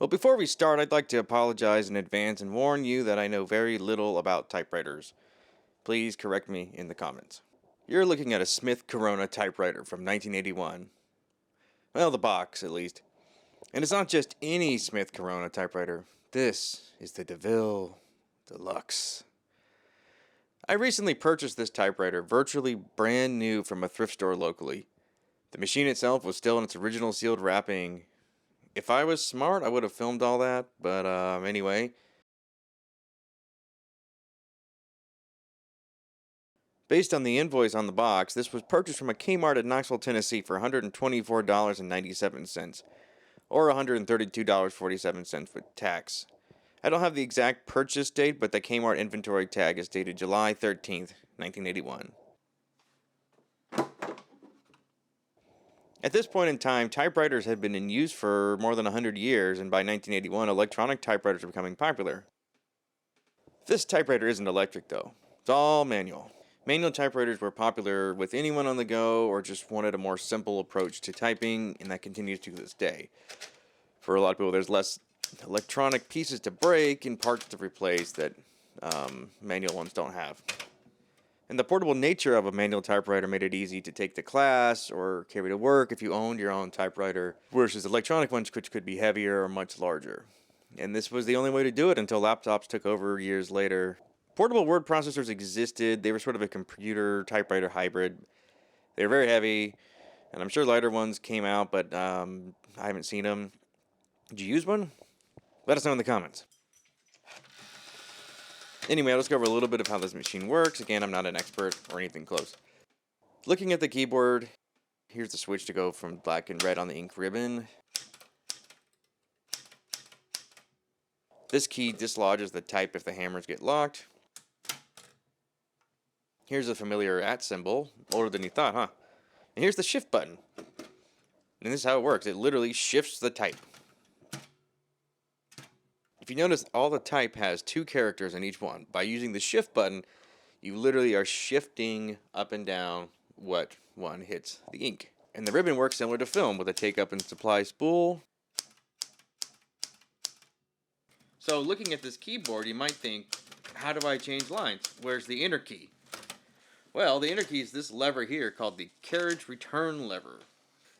Well, before we start, I'd like to apologize in advance and warn you that I know very little about typewriters. Please correct me in the comments. You're looking at a Smith-Corona typewriter from 1981. Well, the box, at least. And it's not just any Smith-Corona typewriter. This is the Deville Deluxe. I recently purchased this typewriter virtually brand new from a thrift store locally. The machine itself was still in its original sealed wrapping. If I was smart, I would have filmed all that, but anyway. Based on the invoice on the box, this was purchased from a k-mart at Knoxville, Tennessee for $124.97, or $132.47 with tax. I don't have the exact purchase date, but the k-mart inventory tag is dated July 13th, 1981. At this point in time, typewriters had been in use for more than 100 years, and by 1981, electronic typewriters were becoming popular. This typewriter isn't electric, though. It's all manual. Manual typewriters were popular with anyone on the go or just wanted a more simple approach to typing, and that continues to this day. For a lot of people, there's less electronic pieces to break and parts to replace that manual ones don't have. And the portable nature of a manual typewriter made it easy to take to class or carry to work if you owned your own typewriter, versus electronic ones which could be heavier or much larger. And this was the only way to do it until laptops took over years later. Portable word processors existed. They were sort of a computer typewriter hybrid. They were very heavy, and I'm sure lighter ones came out, but I haven't seen them. Did you use one? Let us know in the comments. Anyway, let's go over a little bit of how this machine works. Again, I'm not an expert or anything close. Looking at the keyboard, here's the switch to go from black and red on the ink ribbon. This key dislodges the type if the hammers get locked. Here's a familiar @ symbol, older than you thought, huh? And here's the shift button. And this is how it works. It literally shifts the type. If you notice, all the type has 2 characters in each one. By using the shift button, you literally are shifting up and down what one hits the ink. And the ribbon works similar to film with a take up and supply spool. So looking at this keyboard, you might think, how do I change lines? Where's the enter key? Well, the enter key is this lever here called the carriage return lever.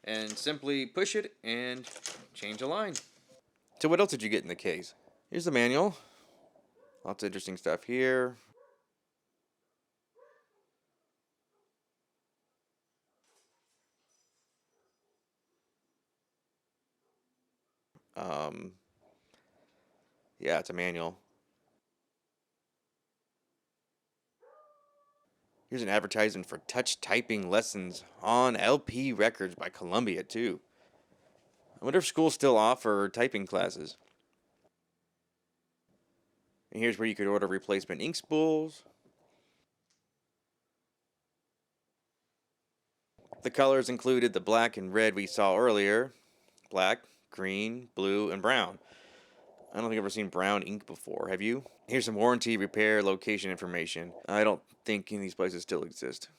And simply push it and change a line. So what else did you get in the case? Here's the manual. Lots of interesting stuff here. Yeah, it's a manual. Here's an advertisement for touch typing lessons on LP records by Columbia, too. I wonder if schools still offer typing classes. And here's where you could order replacement ink spools. The colors included the black and red we saw earlier. Black, green, blue, and brown. I don't think I've ever seen brown ink before. Have you? Here's some warranty, repair, location information. I don't think any of these places still exist.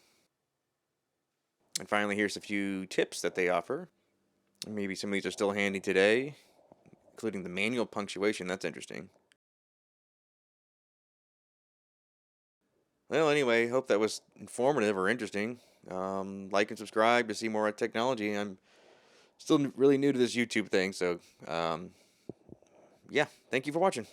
And finally, here's a few tips that they offer. Maybe some of these are still handy today, including the manual punctuation. That's interesting. Well, anyway, hope that was informative or interesting. Like and subscribe to see more technology. I'm still really new to this YouTube thing, so yeah, thank you for watching.